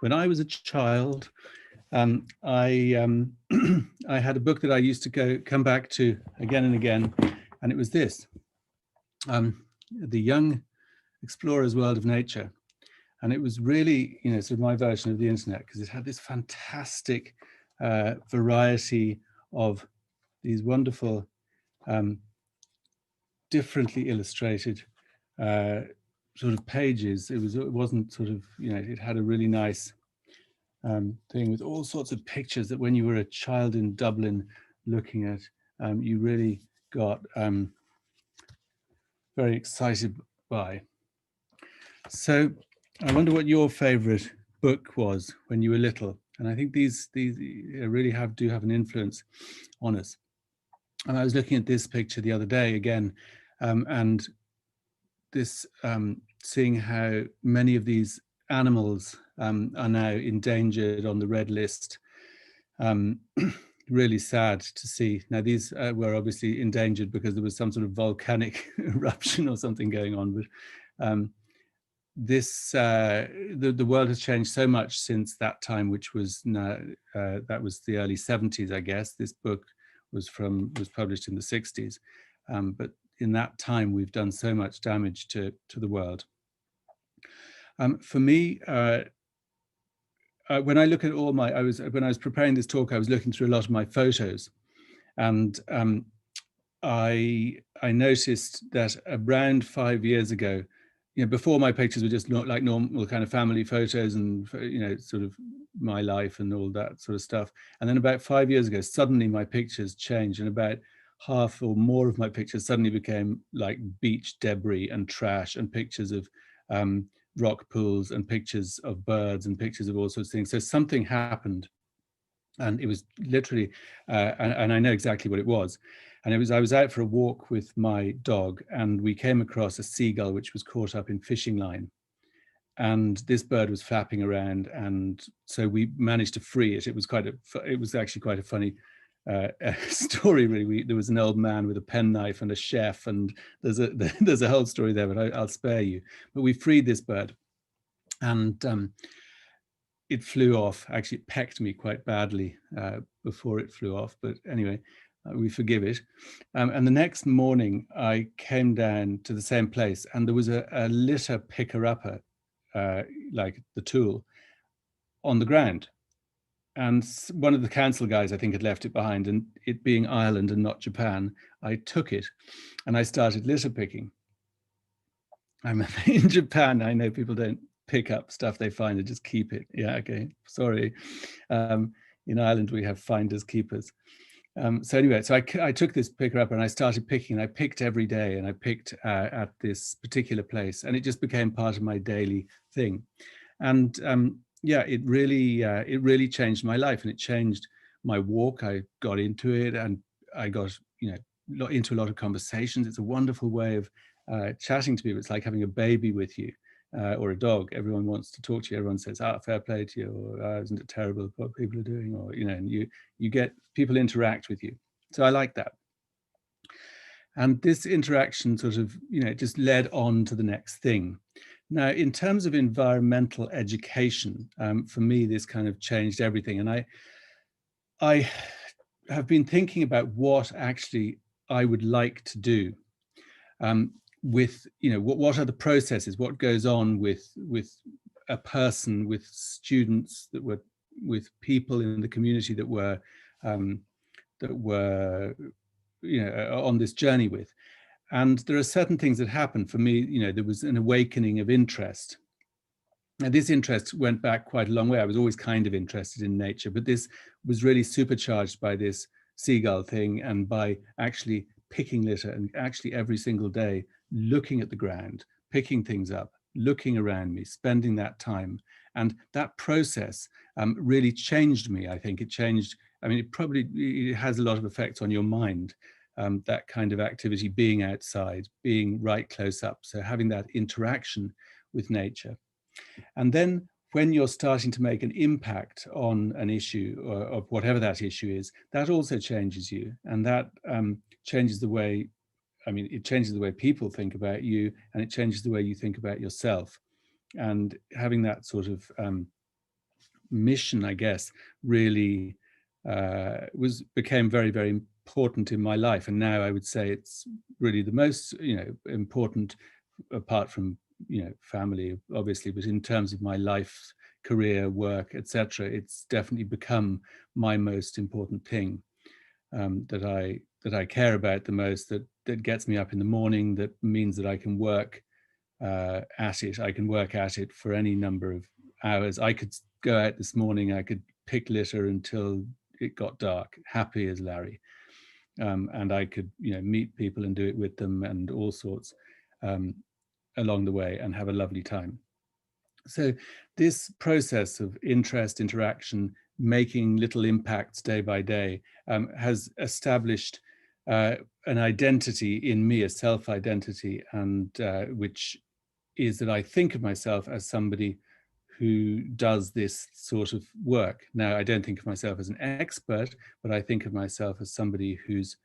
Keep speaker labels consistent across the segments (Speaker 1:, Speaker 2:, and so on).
Speaker 1: when I was a child, I I had a book that I used to come back to again and again, and it was this, The Young Explorer's World of Nature. And it was really, sort of my version of the internet, because it had this fantastic variety of these wonderful, differently illustrated sort of pages. It wasn't sort of, it had a really nice thing with all sorts of pictures that when you were a child in Dublin looking at, you really got very excited by. So I wonder what your favorite book was when you were little. And I think these really do have an influence on us. And I was looking at this picture the other day again, and this seeing how many of these animals are now endangered on the red list. Really sad to see. Now these were obviously endangered because there was some sort of volcanic eruption or something going on, but the world has changed so much since that time, which was that was the early 70s, I guess. This book was published in the 60s, but in that time we've done so much damage to the world. For me, when I look at all my, when I was preparing this talk, I was looking through a lot of my photos, and I noticed that around 5 years ago, before my pictures were just not like normal kind of family photos and, sort of my life and all that sort of stuff. And then about 5 years ago, suddenly my pictures changed, and about half or more of my pictures suddenly became like beach debris and trash and pictures of rock pools and pictures of birds and pictures of all sorts of things. So something happened, and it was literally, and I know exactly what it was. And I was out for a walk with my dog, and we came across a seagull which was caught up in fishing line. And this bird was flapping around, and so we managed to free it. It was actually quite a funny story, really. There was an old man with a penknife and a chef, and there's a whole story there, but I'll spare you. But we freed this bird, and it flew off. Actually, it pecked me quite badly before it flew off, but anyway, we forgive it. And the next morning I came down to the same place, and there was a litter picker-upper, like the tool, on the ground. And one of the council guys, I think, had left it behind, and it being Ireland and not Japan, I took it and I started litter picking. I'm in Japan, I know people don't pick up stuff they find and just keep it. Yeah, okay, sorry. In Ireland, we have finders keepers. So anyway, so I took this picker up and I started picking, and I picked every day, and I picked at this particular place, and it just became part of my daily thing. And yeah, it really changed my life, and it changed my walk. I got into it, and I got, into a lot of conversations. It's a wonderful way of chatting to people. It's like having a baby with you. Or a dog. Everyone wants to talk to you. Everyone says, fair play to you, or isn't it terrible what people are doing, or and you get people interact with you. So I like that. And this interaction sort of just led on to the next thing. Now, in terms of environmental education, for me, this kind of changed everything. And I have been thinking about what actually I would like to do. With what are the processes, what goes on with a person, with students, with people in the community that were on this journey with. And there are certain things that happened for me. There was an awakening of interest. Now, this interest went back quite a long way. I was always kind of interested in nature, but this was really supercharged by this seagull thing, and by actually picking litter, and actually every single day looking at the ground, picking things up, looking around me, spending that time. And that process really changed me. I think it changed, it has a lot of effects on your mind, that kind of activity, being outside, being right close up. So having that interaction with nature. And then when you're starting to make an impact on an issue, or of whatever that issue is, that also changes you. And that changes the way, it changes the way people think about you, and it changes the way you think about yourself. And having that sort of mission, I guess, really became very, very important in my life. And now I would say it's really the most, important, apart from, family, obviously, but in terms of my life, career, work, etc., it's definitely become my most important thing, that I care about the most, that gets me up in the morning, that means that I can work at it. I can work at it for any number of hours. I could go out this morning, I could pick litter until it got dark, happy as Larry. And I could, meet people and do it with them and all sorts along the way and have a lovely time. So this process of interest, interaction, making little impacts day by day has established an identity in me, a self-identity, and which is that I think of myself as somebody who does this sort of work. Now, I don't think of myself as an expert, but I think of myself as somebody whose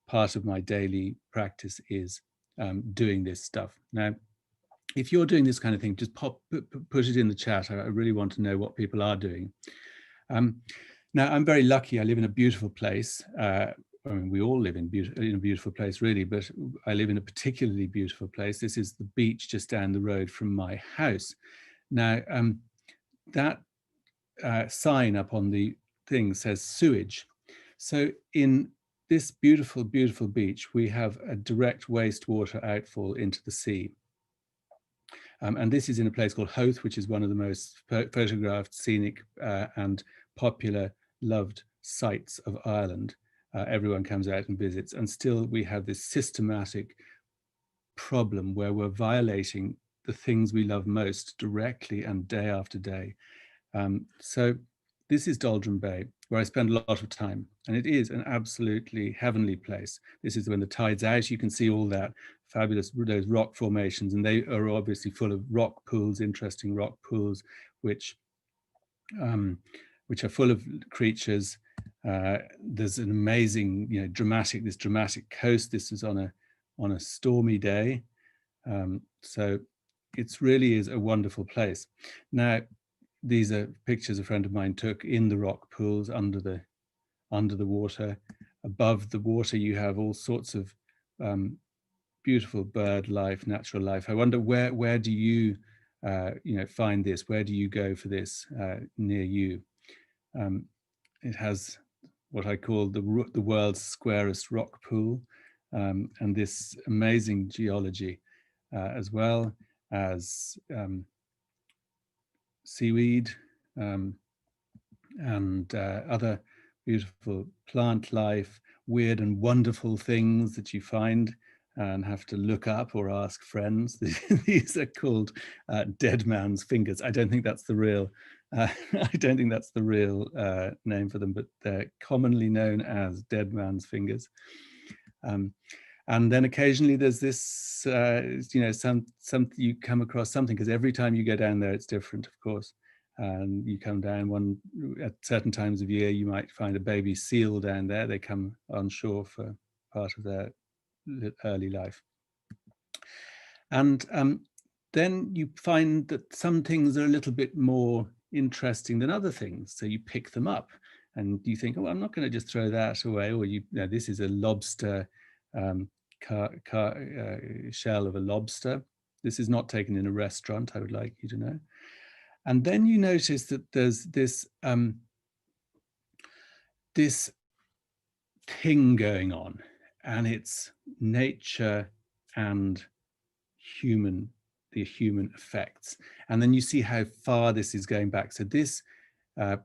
Speaker 1: part of my daily practice is doing this stuff. Now, if you're doing this kind of thing, just put it in the chat. I really want to know what people are doing. Now, I'm very lucky. I live in a beautiful place. I mean, we all live in a beautiful place, really, but I live in a particularly beautiful place. This is the beach just down the road from my house. Now, that sign up on the thing says sewage. So in this beautiful, beautiful beach, we have a direct wastewater outfall into the sea. And this is in a place called Howth, which is one of the most photographed, scenic and popular, loved sites of Ireland. Everyone comes out and visits, and still we have this systematic problem where we're violating the things we love most directly and day after day. So this is Doldrum Bay, where I spend a lot of time, and it is an absolutely heavenly place. This is when the tide's out, you can see all that fabulous, those rock formations, and they are obviously full of rock pools, interesting rock pools, which are full of creatures. There's an amazing, this dramatic coast. This is on a stormy day. So it really is a wonderful place. Now, these are pictures a friend of mine took in the rock pools under the water. Above the water, you have all sorts of beautiful bird life, natural life. I wonder where do you find this? Where do you go for this near you? It has what I call the world's squarest rock pool, and this amazing geology, as well as seaweed and other beautiful plant life, weird and wonderful things that you find and have to look up or ask friends. These are called dead man's fingers. I don't think that's the real name for them, but they're commonly known as dead man's fingers. And then occasionally there's this, you come across something, because every time you go down there, it's different, of course. And you come down at certain times of year, you might find a baby seal down there. They come on shore for part of their early life. And then you find that some things are a little bit more interesting than other things. So you pick them up and you think, oh, I'm not going to just throw that away. Or this is a lobster shell of a lobster. This is not taken in a restaurant, I would like you to know. And then you notice that there's this this thing going on, and it's nature and the human effects. And then you see how far this is going back. So this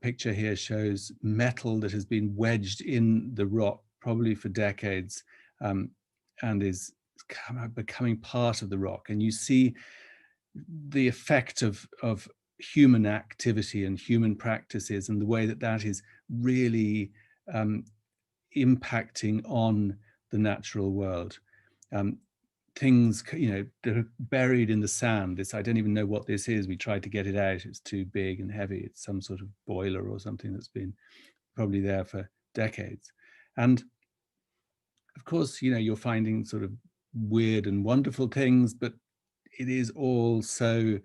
Speaker 1: picture here shows metal that has been wedged in the rock, probably for decades, and is becoming part of the rock. And you see the effect of human activity and human practices, and the way that is really impacting on the natural world. Things, that are buried in the sand. This, I don't even know what this is. We tried to get it out. It's too big and heavy. It's some sort of boiler or something that's been probably there for decades. And of course, you're finding sort of weird and wonderful things, but it is all so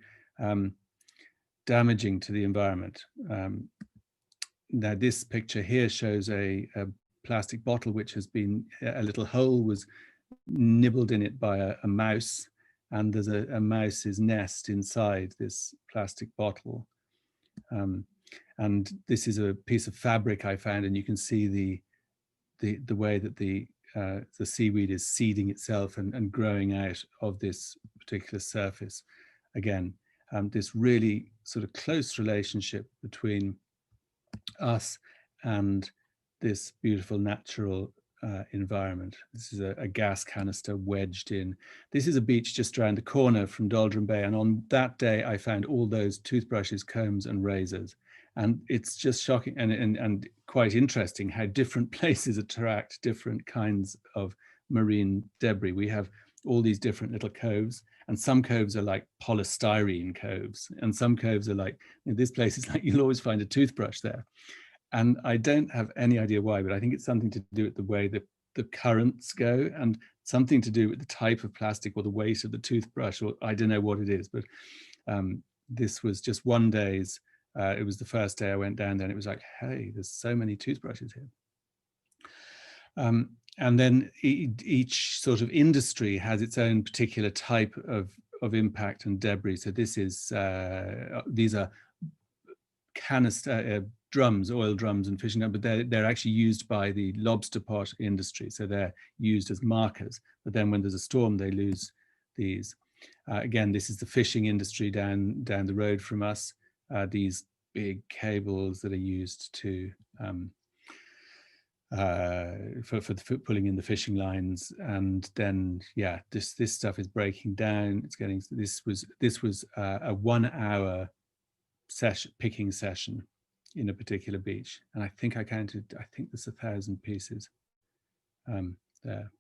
Speaker 1: damaging to the environment. Now this picture here shows a plastic bottle which has been, a little hole was nibbled in it by a mouse, and there's a mouse's nest inside this plastic bottle. And this is a piece of fabric I found, and you can see the way that the seaweed is seeding itself and growing out of this particular surface. Again, this really sort of close relationship between us and this beautiful natural environment. This is a gas canister wedged in. This is a beach just around the corner from Doldrum Bay, and on that day I found all those toothbrushes, combs and razors. And it's just shocking and quite interesting how different places attract different kinds of marine debris. We have all these different little coves, and some coves are like polystyrene coves, and some coves are like, this place is like, you'll always find a toothbrush there. And I don't have any idea why, but I think it's something to do with the way that the currents go, and something to do with the type of plastic or the weight of the toothbrush, or I don't know what it is. But this was just one day's, it was the first day I went down there, and it was like, hey, there's so many toothbrushes here. And then each sort of industry has its own particular type of impact and debris. So this is, these are canister drums, oil drums and fishing, but they're actually used by the lobster pot industry. So they're used as markers, but then when there's a storm, they lose these. Again, this is the fishing industry down the road from us. These big cables that are used to for pulling in the fishing lines, and then yeah, this stuff is breaking down. It's getting, this was a 1 hour picking session in a particular beach, and I think I counted, I think there's 1,000 pieces there.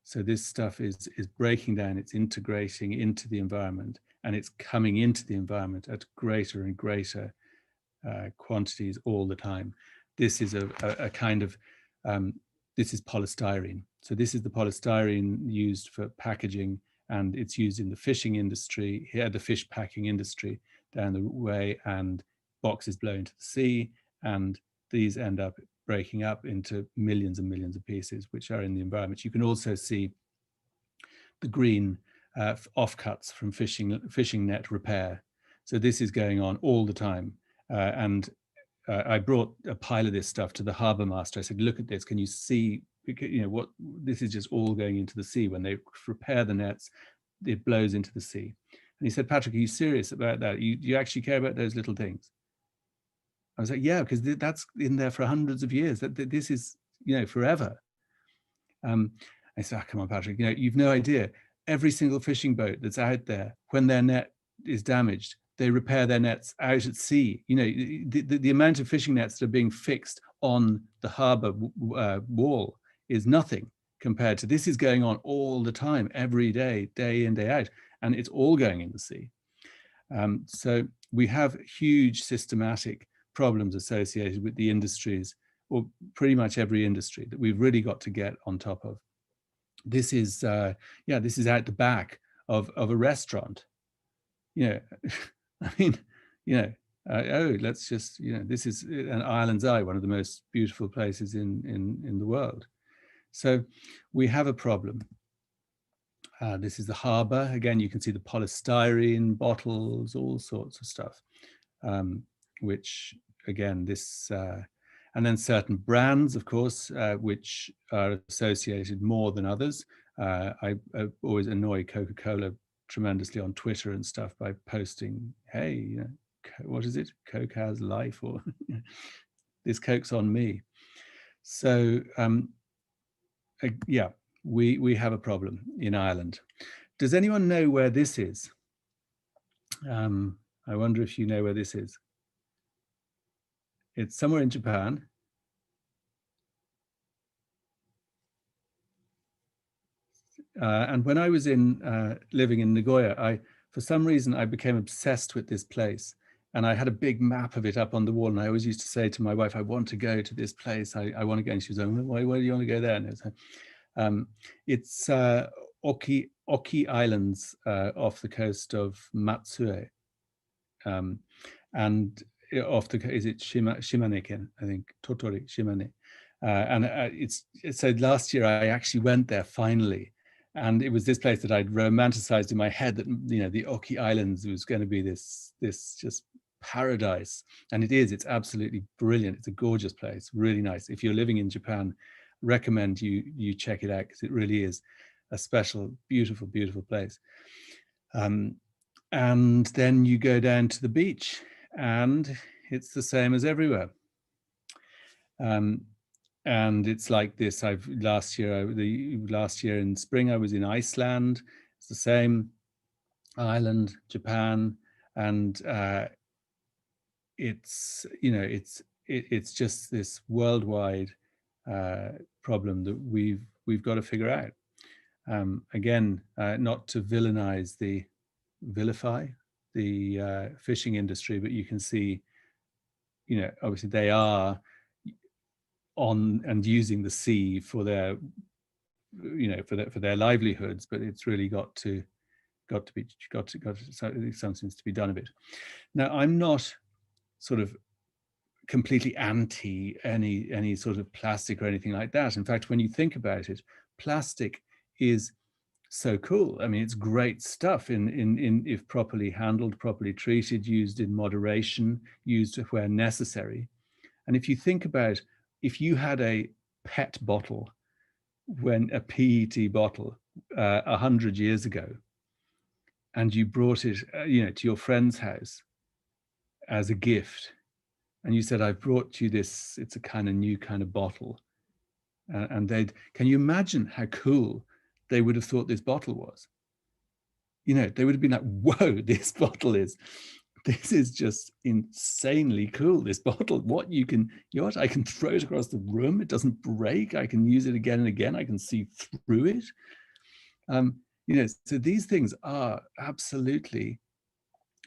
Speaker 1: So this stuff is breaking down, it's integrating into the environment, and it's coming into the environment at greater and greater quantities all the time. This is a kind of, this is polystyrene. So this is the polystyrene used for packaging, and it's used in the fishing industry, here the fish packing industry down the way, and boxes blow into the sea, and these end up breaking up into millions and millions of pieces, which are in the environment. You can also see the green offcuts from fishing net repair. So this is going on all the time. And I brought a pile of this stuff to the harbour master. I said, look at this, can you see, you know, what, this is just all going into the sea. When they repair the nets, it blows into the sea. And he said, Patrick, are you serious about that? You actually care about those little things? I was like, yeah, because that's in there for hundreds of years. This is, you know, forever. I said, oh, come on, Patrick, you know, you've no idea. Every single fishing boat that's out there, when their net is damaged, they repair their nets out at sea. You know, the amount of fishing nets that are being fixed on the harbour wall is nothing compared to this. Is going on all the time, every day, day in, day out, and it's all going in the sea. So we have huge systematic problems associated with the industries, or pretty much every industry, that we've really got to get on top of. This is, yeah, this is out the back of a restaurant. You know, I mean, you know, oh, let's just, you know, this is an Island's Eye, one of the most beautiful places in the world. So we have a problem. This is the harbour. Again, you can see the polystyrene bottles, all sorts of stuff, which again, this, and then certain brands, of course, which are associated more than others. I always annoy Coca-Cola tremendously on Twitter and stuff by posting, hey, you know, what is it? Coke has life, or this Coke's on me. So yeah, we have a problem in Ireland. Does anyone know where this is? I wonder if you know where this is. It's somewhere in Japan. And when I was living in Nagoya, for some reason, I became obsessed with this place. And I had a big map of it up on the wall. And I always used to say to my wife, I want to go to this place. I want to go. And she was like, why do you want to go there? And it's Oki Islands off the coast of Matsue. and off the, is it Shimane, I think, Totori, Shimane. It's so last year I actually went there finally, and it was this place that I'd romanticized in my head that, you know, the Oki Islands was going to be this just paradise, and it is. It's absolutely brilliant. It's a gorgeous place, really nice. If you're living in Japan, recommend you check it out, because it really is a special, beautiful, beautiful place. And then you go down to the beach, and it's the same as everywhere. And it's like this. Last year in spring, I was in Iceland. It's the same. Ireland, Japan, and it's, you know, it's just this worldwide problem that we've got to figure out. Again, not to vilify the fishing industry, but you can see, you know, obviously they are on and using the sea for their, you know, for their livelihoods, but it's really got to something to be done of it. Now, I'm not sort of completely anti any sort of plastic or anything like that. In fact, when you think about it, plastic is so cool. I mean, it's great stuff in if properly handled, properly treated, used in moderation, used where necessary. And if you think about, if you had a PET bottle, when a PET bottle 100 years ago, and you brought it, you know, to your friend's house as a gift, and you said, "I've brought you this. It's a kind of new kind of bottle," and can you imagine how cool they would have thought this bottle was? You know, they would have been like, "Whoa, this bottle is." This is just insanely cool, this bottle. What you can, you know what, I can throw it across the room. It doesn't break. I can use it again and again. I can see through it. You know, so these things are absolutely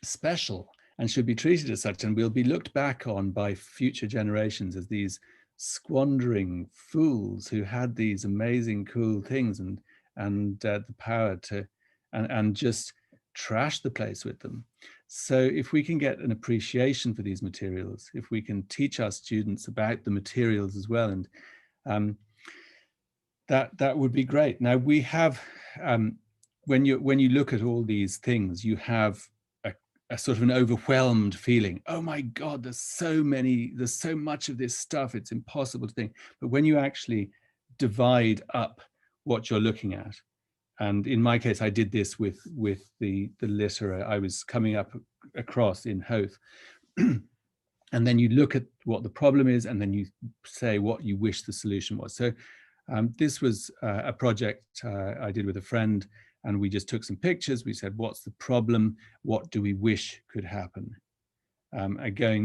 Speaker 1: special and should be treated as such. And we'll be looked back on by future generations as these squandering fools who had these amazing, cool things and the power to, and just trash the place with them. So if we can get an appreciation for these materials, if we can teach our students about the materials as well, and that would be great. Now we have, when you look at all these things, you have a sort of an overwhelmed feeling. Oh my God, there's so much of this stuff, it's impossible to think. But when you actually divide up what you're looking at, and in my case, I did this with the litter I was coming up across in Hoth. And then you look at what the problem is, and then you say what you wish the solution was. So this was a project I did with a friend, and we just took some pictures. We said, what's the problem? What do we wish could happen?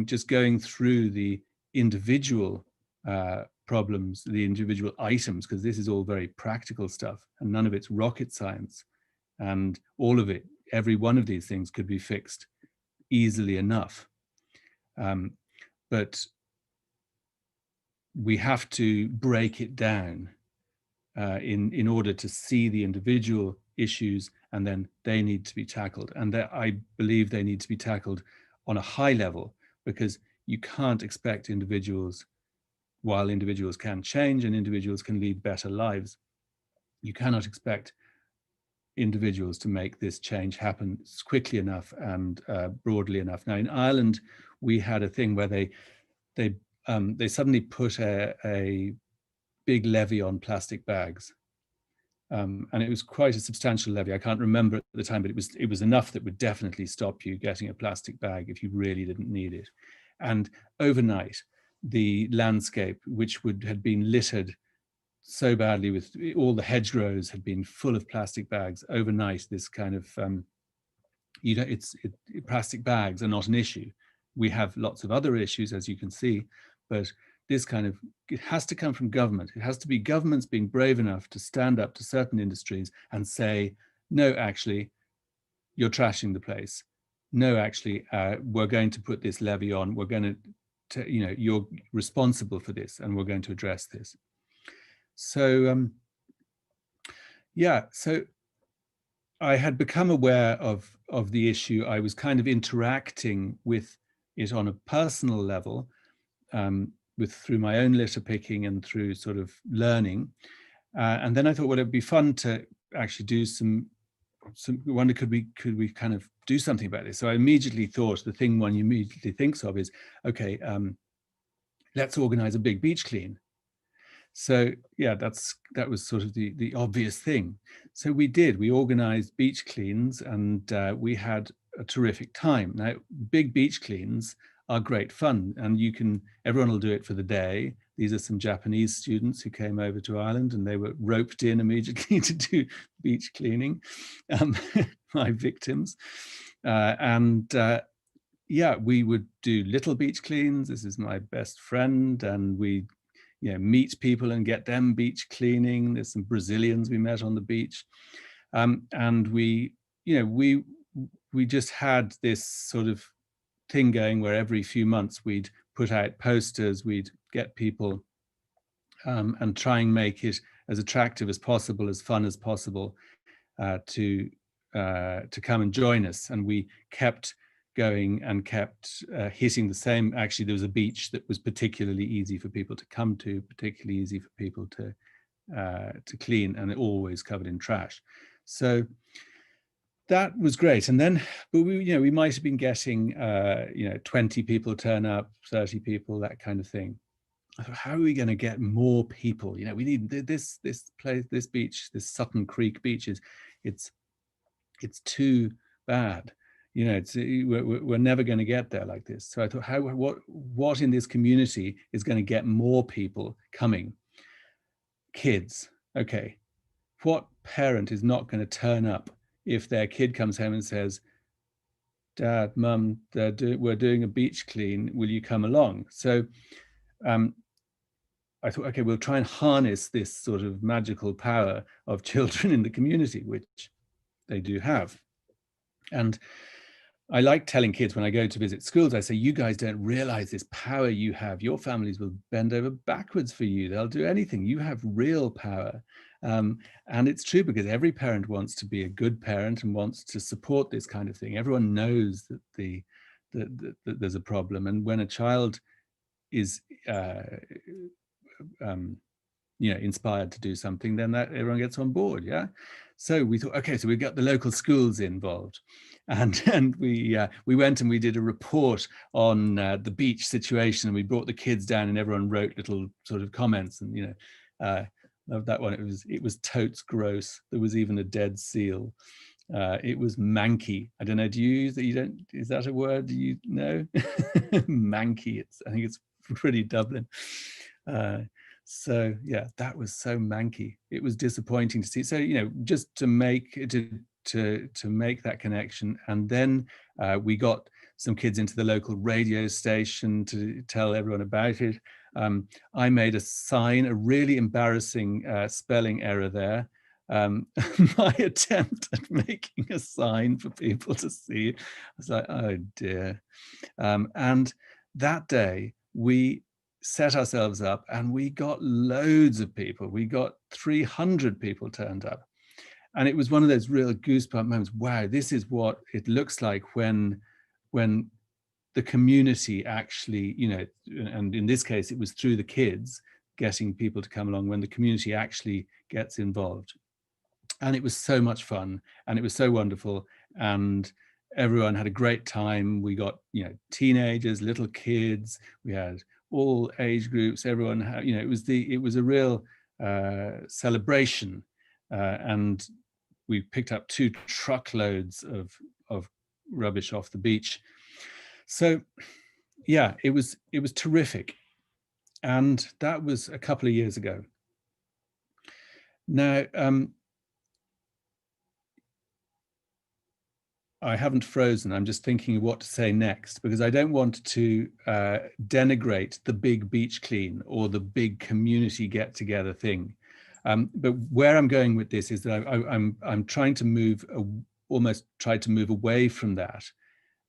Speaker 1: Just going through the individual problems, the individual items, because this is all very practical stuff and none of it's rocket science. And all of it, every one of these things could be fixed easily enough. But we have to break it down in order to see the individual issues, and then they need to be tackled. And I believe they need to be tackled on a high level, because you can't expect individuals, while individuals can change and individuals can lead better lives, you cannot expect individuals to make this change happen quickly enough and broadly enough. Now in Ireland, we had a thing where they suddenly put a big levy on plastic bags. And it was quite a substantial levy. I can't remember at the time, but it was enough that would definitely stop you getting a plastic bag if you really didn't need it. And overnight, the landscape, which had been littered so badly with all the hedgerows, had been full of plastic bags. Overnight, this kind of, plastic bags are not an issue. We have lots of other issues, as you can see, but this kind of, it has to come from government. It has to be governments being brave enough to stand up to certain industries and say, no, actually, you're trashing the place. No, actually, we're going to put this levy on. We're going to, you're responsible for this, and we're going to address this. So, yeah, so I had become aware of the issue. I was kind of interacting with it on a personal level, with through my own litter picking and through sort of learning. And then I thought, well, it'd be fun to actually do some. Wonder, could we kind of do something about this? So I immediately thought the thing one immediately thinks of is, okay, let's organize a big beach clean. So yeah, that was sort of the obvious thing. So we did. We organized beach cleans, and we had a terrific time. Now, big beach cleans are great fun, and everyone will do it for the day. These are some Japanese students who came over to Ireland, and they were roped in immediately to do beach cleaning, my victims. Yeah, we would do little beach cleans. This is my best friend, and we meet people and get them beach cleaning. There's some Brazilians we met on the beach. And we just had this sort of thing going where every few months we'd put out posters, we'd get people and try and make it as attractive as possible, as fun as possible, to come and join us. And we kept going and kept hitting the same. Actually, there was a beach that was particularly easy for people to come to, particularly easy for people to clean, and always covered in trash. So that was great. And then, but we might have been getting 20 people turn up, 30 people, that kind of thing. I thought, how are we going to get more people? We need this place, this beach, this Sutton Creek beach it's too bad. We're never going to get there like this. So I thought, what in this community is going to get more people coming? Kids. Okay. What parent is not going to turn up if their kid comes home and says, Dad, Mum, we're doing a beach clean, will you come along? So I thought, okay, we'll try and harness this sort of magical power of children in the community, which they do have. And I like telling kids when I go to visit schools, I say, you guys don't realize this power you have. Your families will bend over backwards for you. They'll do anything. You have real power. And it's true, because every parent wants to be a good parent and wants to support this kind of thing. Everyone knows that that there's a problem. And when a child is inspired to do something, then that everyone gets on board. Yeah. So we thought, okay, so we got the local schools involved, and we went and we did a report on the beach situation, and we brought the kids down, and everyone wrote little sort of comments, and love that one. It was totes gross. There was even a dead seal. It was manky. I don't know. Do you use that? You don't? Is that a word? Do you know? Manky. I think it's pretty Dublin. So yeah, that was so manky. It was disappointing to see. So just to make that connection, and then we got some kids into the local radio station to tell everyone about it. I made a sign, a really embarrassing spelling error there. My attempt at making a sign for people to see. I was like, oh dear. And that day we set ourselves up, and we got loads of people. We got 300 people turned up. And it was one of those real goosebump moments. Wow, this is what it looks like when the community actually, and in this case, it was through the kids getting people to come along, when the community actually gets involved. And it was so much fun, and it was so wonderful, and everyone had a great time. We got, teenagers, little kids, we had all age groups, everyone had, it was a real celebration. And we picked up 2 truckloads of rubbish off the beach. So yeah, it was terrific. And that was a couple of years ago. Now, I haven't frozen. I'm just thinking of what to say next, because I don't want to denigrate the big beach clean or the big community get together thing. But where I'm going with this is that I'm trying to almost try to move away from that,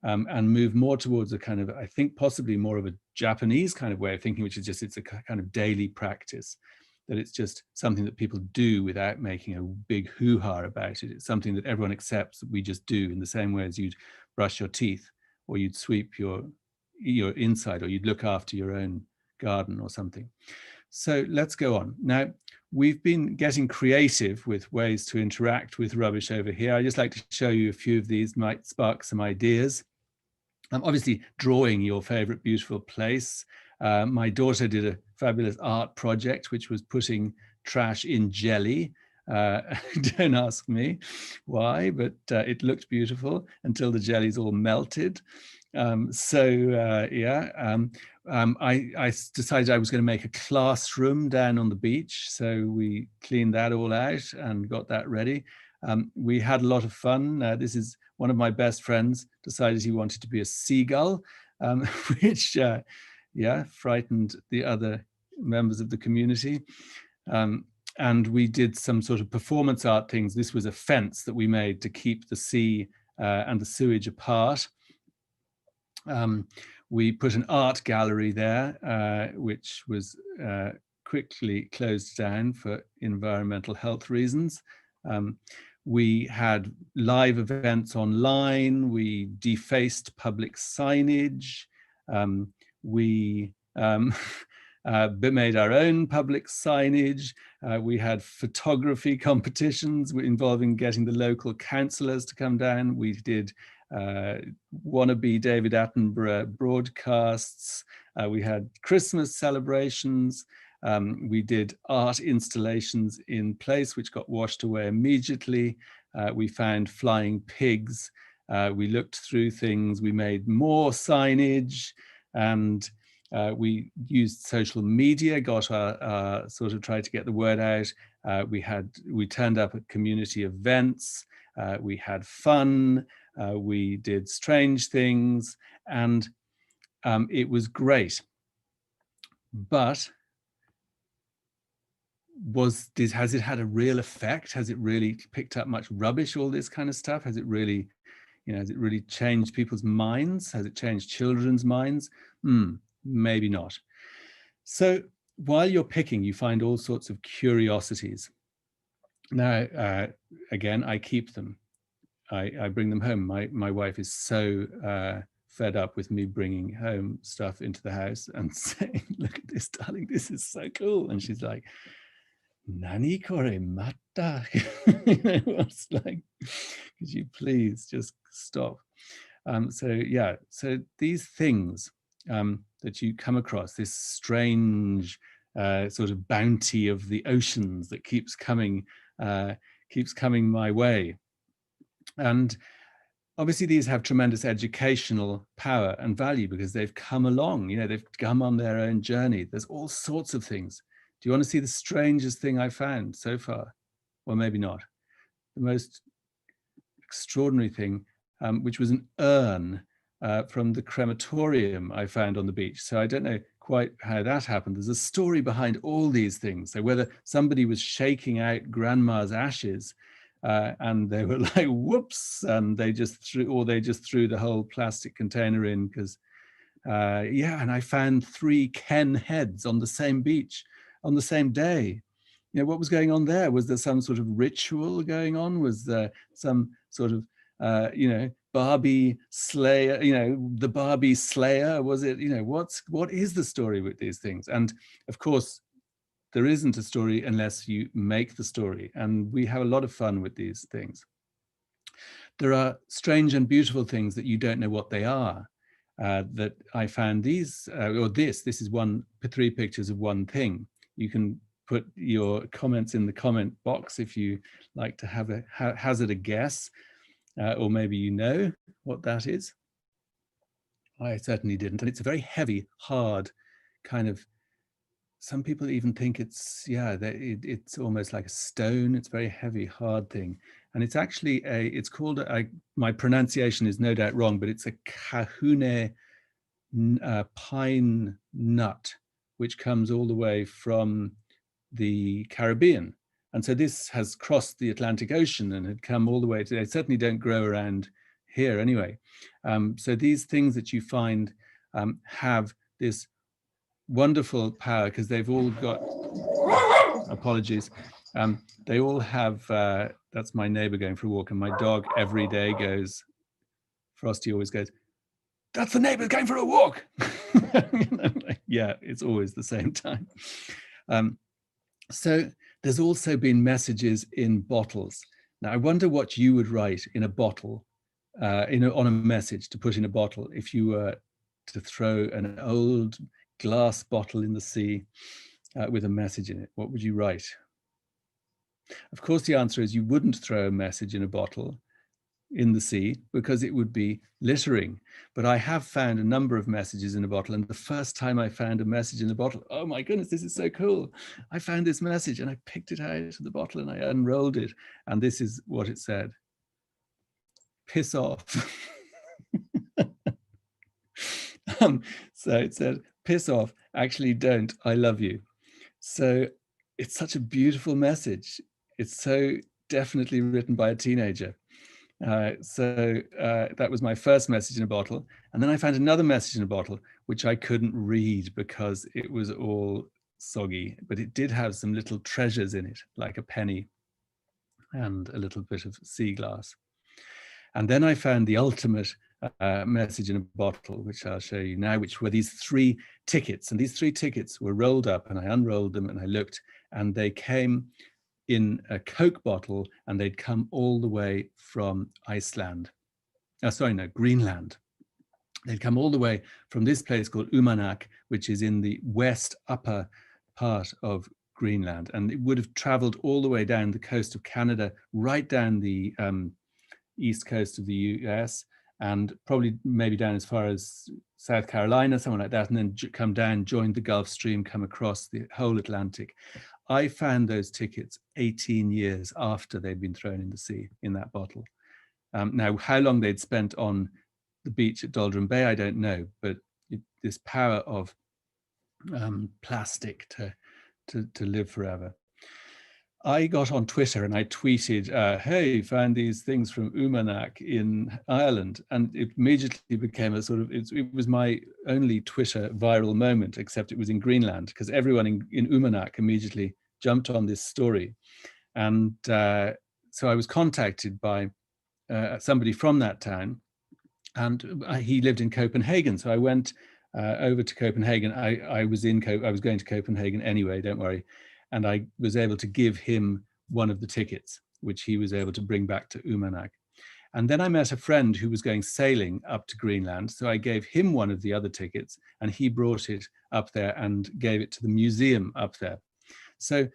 Speaker 1: and move more towards a kind of, I think possibly more of a Japanese kind of way of thinking, which is just, it's a kind of daily practice. that it's just something that people do without making a big hoo-ha about it. It's something that everyone accepts that we just do, in the same way as you'd brush your teeth, or you'd sweep your inside, or you'd look after your own garden or something. So let's go on. Now, we've been getting creative with ways to interact with rubbish over here. I just like to show you a few of these, might spark some ideas. Obviously, drawing your favorite beautiful place. My daughter did a fabulous art project, which was putting trash in jelly. Don't ask me why, but it looked beautiful until the jelly's all melted. I decided I was going to make a classroom down on the beach. So we cleaned that all out and got that ready. We had a lot of fun. This is one of my best friends decided he wanted to be a seagull, which frightened the other members of the community. And we did some sort of performance art things. This was a fence that we made to keep the sea and the sewage apart. We put an art gallery there, which was quickly closed down for environmental health reasons. We had live events online. We defaced public signage. We made our own public signage. We had photography competitions involving getting the local councillors to come down. We did wannabe David Attenborough broadcasts. We had Christmas celebrations. We did art installations in place, which got washed away immediately. We found flying pigs. We looked through things. We made more signage, and we used social media, got our sort of tried to get the word out. We turned up at community events. We had fun. We did strange things, and it was great. But has it had a real effect? Has it really picked up much rubbish, all this kind of stuff? Has it really, has it really changed people's minds? Has it changed children's minds? Maybe not. So while you're picking, you find all sorts of curiosities. Now, again, I keep them. I bring them home. My wife is so fed up with me bringing home stuff into the house and saying, look at this, darling, this is so cool. And she's like, Nani kore matta? It's like, could you please just stop? So these things that you come across, this strange sort of bounty of the oceans that keeps coming my way. And obviously these have tremendous educational power and value because they've come along, they've come on their own journey. There's all sorts of things. Do you want to see the strangest thing I found so far? Well, maybe not. The most extraordinary thing, which was an urn from the crematorium I found on the beach. So I don't know quite how that happened. There's a story behind all these things. So whether somebody was shaking out grandma's ashes and they were like, whoops, and they just threw the whole plastic container in because, and I found 3 Ken heads on the same beach on the same day. What was going on there? Was there some sort of ritual going on? Was there some sort of, Barbie slayer, the Barbie slayer? Was it, what is the story with these things? And of course, there isn't a story unless you make the story. And we have a lot of fun with these things. There are strange and beautiful things that you don't know what they are. That I found these, this is 3 pictures of one thing. You can put your comments in the comment box if you like to have hazard a guess, or maybe you know what that is. I certainly didn't. And it's a very heavy, hard kind of, some people even think it's, it's almost like a stone. It's a very heavy, hard thing. And it's actually it's called, my pronunciation is no doubt wrong, but it's a kahune pine nut, which comes all the way from the Caribbean. And so this has crossed the Atlantic Ocean and had come all the way to, they certainly don't grow around here anyway. So these things that you find have this wonderful power because they've all got, apologies. They all have, that's my neighbor going for a walk, and my dog every day goes, Frosty always goes, "That's the neighbor going for a walk." Yeah, it's always the same time. So there's also been messages in bottles. Now, I wonder what you would write in a bottle, on a message to put in a bottle if you were to throw an old glass bottle in the sea with a message in it. What would you write? Of course, the answer is you wouldn't throw a message in a bottle in the sea because it would be littering. But I have found a number of messages in a bottle, and the first time I found a message in a bottle, oh my goodness, this is so cool. I found this message and I picked it out of the bottle and I unrolled it, and this is what it said: "Piss off." So it said, "Piss off, actually don't, I love you." So it's such a beautiful message. It's so definitely written by a teenager. That was my first message in a bottle. And then I found another message in a bottle, which I couldn't read because it was all soggy, but it did have some little treasures in it, like a penny and a little bit of sea glass. And then I found the ultimate message in a bottle, which I'll show you now, which were these 3 tickets. And these 3 tickets were rolled up, and I unrolled them and I looked, and they came in a Coke bottle, and they'd come all the way from Iceland. Greenland. They'd come all the way from this place called Umanak, which is in the west upper part of Greenland. And it would have traveled all the way down the coast of Canada, right down the east coast of the US, and probably maybe down as far as South Carolina, somewhere like that, and then come down, join the Gulf Stream, come across the whole Atlantic. I found those tickets 18 years after they'd been thrown in the sea in that bottle. Now, how long they'd spent on the beach at Doldrum Bay, I don't know, but this power of plastic to live forever. I got on Twitter and I tweeted, "Hey, found these things from Umanak in Ireland," and it immediately became a sort of, it was my only Twitter viral moment, except it was in Greenland, because everyone in Umanak immediately jumped on this story. And so I was contacted by somebody from that town, and he lived in Copenhagen. So I went over to Copenhagen. I was going to Copenhagen anyway, don't worry. And I was able to give him one of the tickets, which he was able to bring back to Umanak. And then I met a friend who was going sailing up to Greenland. So I gave him one of the other tickets, and he brought it up there and gave it to the museum up there. So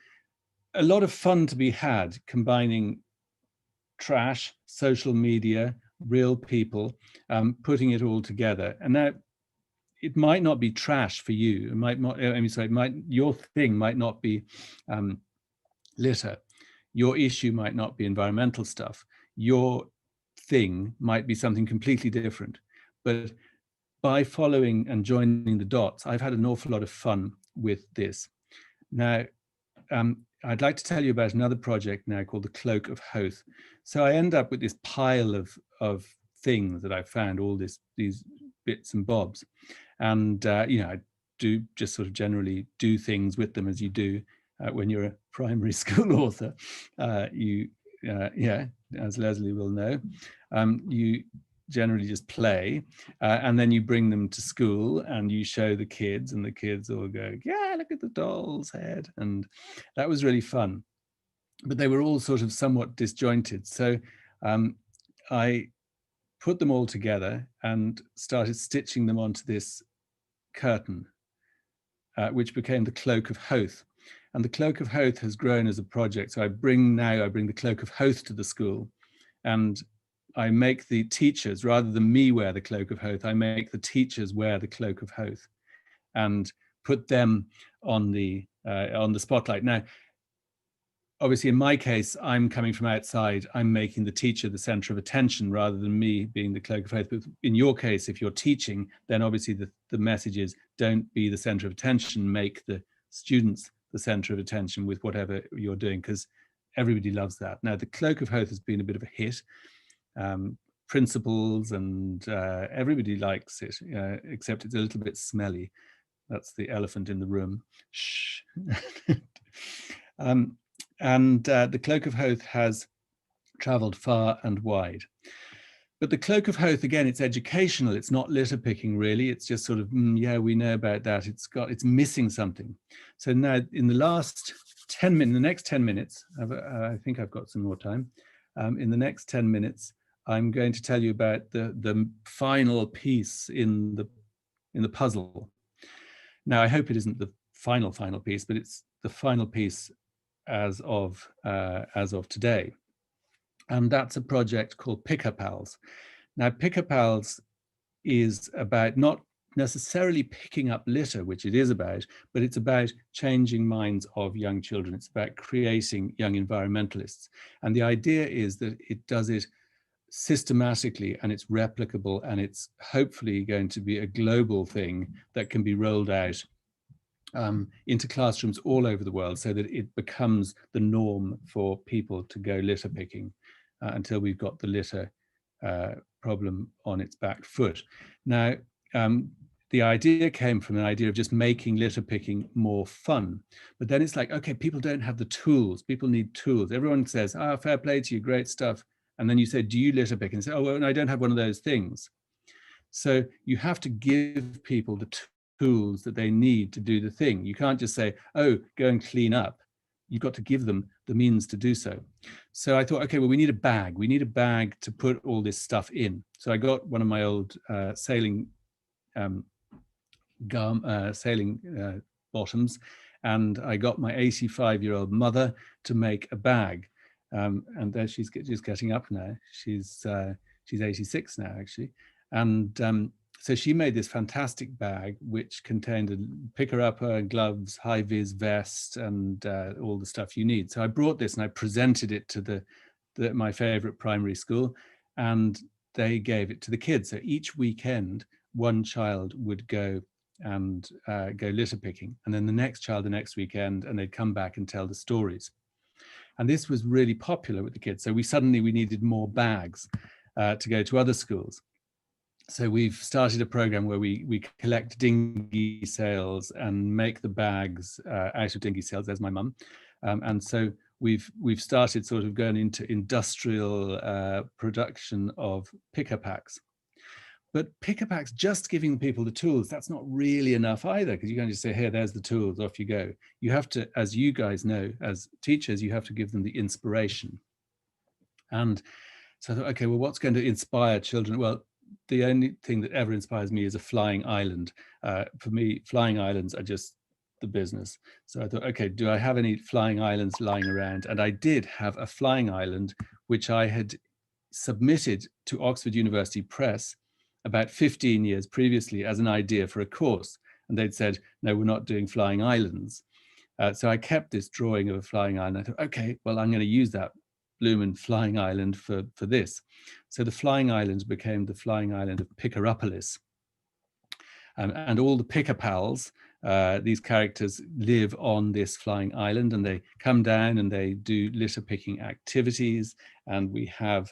Speaker 1: a lot of fun to be had, combining trash, social media, real people, putting it all together. And now, it might not be trash for you. It might not. Your thing might not be litter. Your issue might not be environmental stuff. Your thing might be something completely different. But by following and joining the dots, I've had an awful lot of fun with this. Now, I'd like to tell you about another project now called the Cloak of Hoth. So I end up with this pile of things that I found, all these bits and bobs. And, I do just sort of generally do things with them as you do when you're a primary school author. As Leslie will know, you generally just play, and then you bring them to school and you show the kids, and the kids all go, "Yeah, look at the doll's head." And that was really fun. But they were all sort of somewhat disjointed. So I put them all together and started stitching them onto this curtain, which became the Cloak of Hoth. And the Cloak of Hoth has grown as a project. So I bring the Cloak of Hoth to the school, and I make the teachers, rather than me wear the Cloak of Hoth, I make the teachers wear the Cloak of Hoth and put them on the spotlight. Now, obviously, in my case, I'm coming from outside. I'm making the teacher the center of attention rather than me being the Cloak of Hoth. But in your case, if you're teaching, then obviously the message is, don't be the center of attention, make the students the center of attention with whatever you're doing, because everybody loves that. Now, the Cloak of Hoth has been a bit of a hit. Principals and everybody likes it, except it's a little bit smelly. That's the elephant in the room. Shh. And the Cloak of Hoth has traveled far and wide. But the Cloak of Hoth, again, it's educational. It's not litter picking, really. It's just sort of, yeah, we know about that. It's missing something. So now in the last 10 minutes, the next 10 minutes, I think I've got some more time. In the next 10 minutes, I'm going to tell you about the final piece in the puzzle. Now, I hope it isn't the final piece, but it's the final piece as of today. And that's a project called Pick-a-Pals. Now, Pick-a-Pals is about not necessarily picking up litter, which it is about, but it's about changing minds of young children. It's about creating young environmentalists. And the idea is that it does it systematically, and it's replicable, and it's hopefully going to be a global thing that can be rolled out into classrooms all over the world, so that it becomes the norm for people to go litter picking until we've got the litter problem on its back foot. Now, the idea came from an idea of just making litter picking more fun. But then it's like, okay, people don't have the tools. People need tools. Everyone says, fair play to you, great stuff. And then you say, do you litter pick? And say, oh, well, I don't have one of those things. So you have to give people the tools that they need to do the thing. You can't just say, oh, go and clean up. You've got to give them the means to do so. So I thought, okay, well, we need a bag. We need a bag to put all this stuff in. So I got one of my old sailing bottoms, and I got my 85-year-old mother to make a bag. And there she's just getting up now. She's 86 now, actually. And so she made this fantastic bag, which contained a picker-upper, gloves, high-vis vest, and all the stuff you need. So I brought this and I presented it to my favorite primary school, and they gave it to the kids. So each weekend, one child would go and go litter picking, and then the next child the next weekend, and they'd come back and tell the stories. And this was really popular with the kids. So we needed more bags to go to other schools. So we've started a program where we collect dinghy sails and make the bags out of dinghy sails. There's my mum. And so we've started sort of going into industrial production of picker packs. But picker packs, just giving people the tools, that's not really enough either, because you can't just say, here, there's the tools, off you go. You have to, as you guys know, as teachers, you have to give them the inspiration. And so I thought, okay, well, what's going to inspire children? Well, the only thing that ever inspires me is a flying island. For me, flying islands are just the business. So I thought, okay, do I have any flying islands lying around? And I did have a flying island, which I had submitted to Oxford University Press about 15 years previously as an idea for a course. And they'd said, no, we're not doing flying islands. So I kept this drawing of a flying island. I thought, okay, well, I'm going to use that bloomin' flying island for this. So the flying island became the flying island of Pickeropolis. And all the picker pals, these characters live on this flying island, and they come down and they do litter picking activities. And we have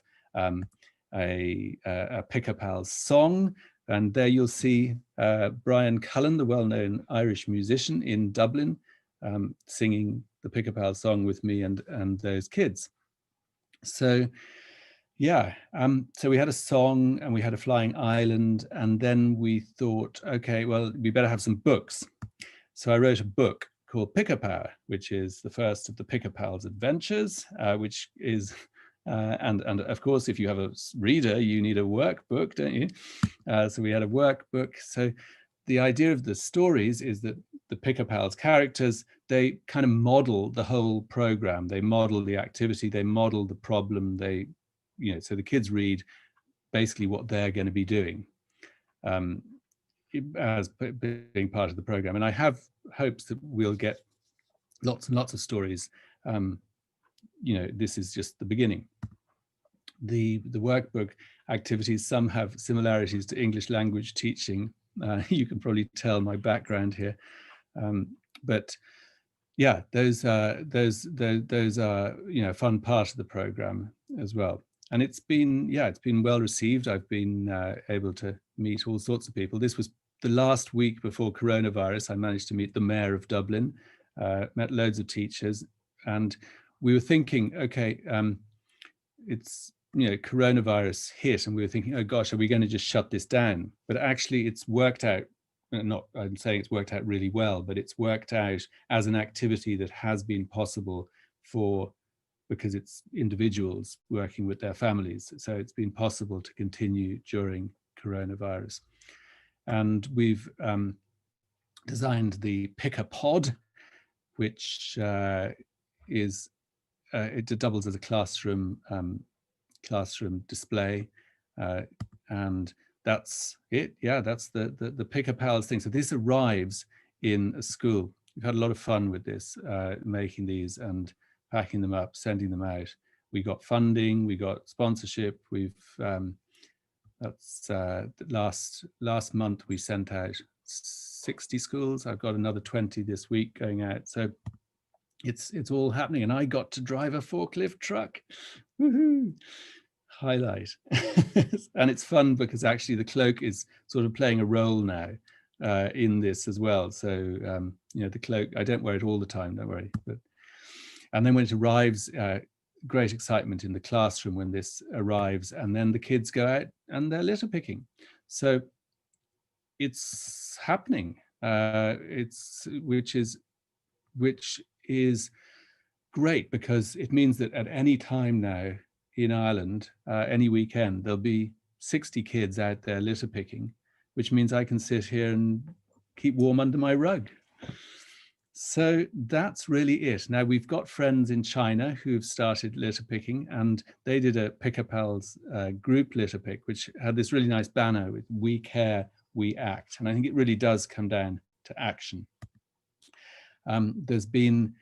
Speaker 1: a picker pals song. And there you'll see Brian Cullen, the well-known Irish musician in Dublin, singing the picker pals song with me and those kids. So yeah, so we had a song and we had a flying island, and then we thought, okay, well, we better have some books. So I wrote a book called Picker Power, which is the first of the Picker Pals adventures, which is, and of course, if you have a reader, you need a workbook, don't you? So we had a workbook. So the idea of the stories is that the Picker Pals characters, they kind of model the whole program. They model the activity, they model the problem, so the kids read basically what they're going to be doing as being part of the program. And I have hopes that we'll get lots and lots of stories. This is just the beginning. The workbook activities, some have similarities to English language teaching. You can probably tell my background here, but yeah, those are a fun part of the program as well. And it's been well received. I've been able to meet all sorts of people. This was the last week before coronavirus. I managed to meet the mayor of Dublin, met loads of teachers, and we were thinking, okay, it's, coronavirus hit, and we were thinking, oh gosh, are we going to just shut this down? But actually it's worked out, I'm saying it's worked out really well, but it's worked out as an activity that has been possible because it's individuals working with their families. So it's been possible to continue during coronavirus. And we've designed the Picker Pod, which is, it doubles as a classroom display, and that's it. Yeah, that's the Picker Pals thing. So this arrives in a school. We've had a lot of fun with this, making these and packing them up, sending them out. We got funding, we got sponsorship. We've that's last month we sent out 60 schools. I've got another 20 this week going out. So it's all happening, and I got to drive a forklift truck. Woohoo! Highlight. And it's fun because actually the cloak is sort of playing a role now in this as well. So the cloak, I don't wear it all the time, don't worry. And then when it arrives, great excitement in the classroom when this arrives, and then the kids go out and they're litter picking. So it's happening. Which is great, because it means that at any time now in Ireland, any weekend, there'll be 60 kids out there litter picking, which means I can sit here and keep warm under my rug. So that's really it. Now we've got friends in China who've started litter picking, and they did a Picker Pals group litter pick, which had this really nice banner with "We care, we act." And I think it really does come down to action. There's been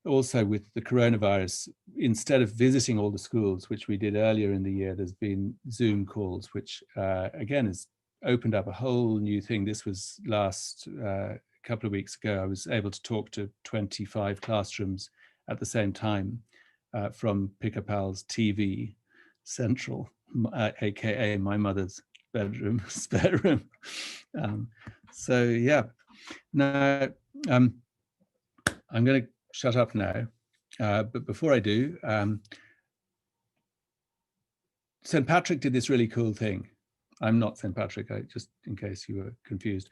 Speaker 1: also, with the coronavirus, instead of visiting all the schools, which we did earlier in the year, there's been Zoom calls, which again has opened up a whole new thing. This was last couple of weeks ago. I was able to talk to 25 classrooms at the same time from Picker Pals TV Central, aka my mother's bedroom, spare room. So yeah, now I'm going to shut up now, but before I do, St. Patrick did this really cool thing. I'm not St. Patrick, just in case you were confused.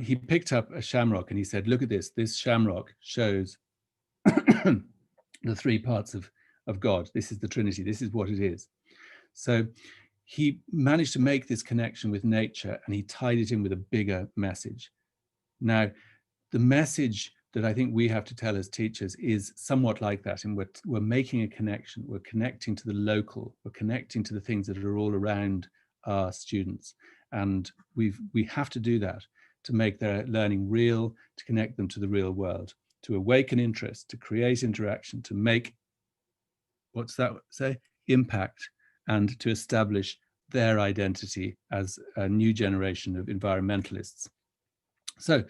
Speaker 1: He picked up a shamrock and he said, look at this. This shamrock shows the three parts of God. This is the Trinity. This is what it is. So he managed to make this connection with nature, and he tied it in with a bigger message. Now, the message that I think we have to tell as teachers is somewhat like that, and we're making a connection. We're connecting to the local. We're connecting to the things that are all around our students, and we have to do that to make their learning real, to connect them to the real world, to awaken interest, to create interaction, to make, what's that say, impact, and to establish their identity as a new generation of environmentalists. So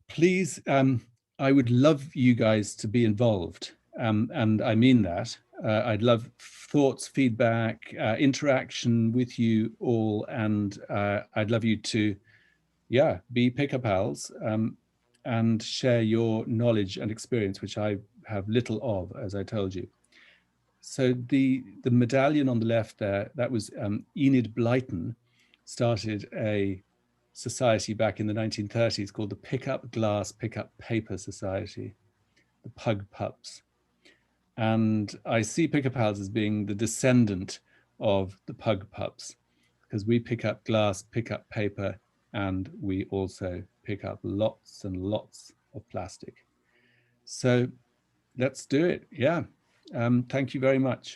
Speaker 1: please, I would love you guys to be involved, and I mean that. I'd love thoughts, feedback, interaction with you all, and I'd love you to, be Picker Pals and share your knowledge and experience, which I have little of, as I told you. So the medallion on the left there, that was Enid Blyton started a society back in the 1930s called the Pick Up Glass, Pick Up Paper Society, the Pug Pups. And I see Picker Pals as being the descendant of the Pug Pups, because we pick up glass, pick up paper, and we also pick up lots and lots of plastic. So let's do it. Yeah. Thank you very much.